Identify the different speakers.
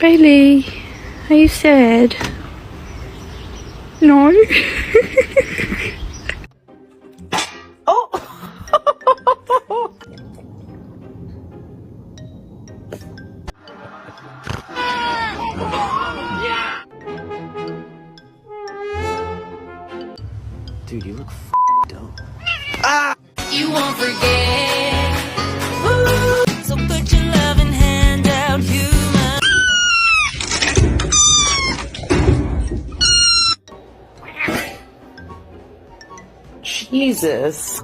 Speaker 1: Bailey, are you sad? No?
Speaker 2: Oh! Dude, you look f***ed up.
Speaker 3: You won't forget. Ooh, so put your loving hand out, human.
Speaker 2: Jesus.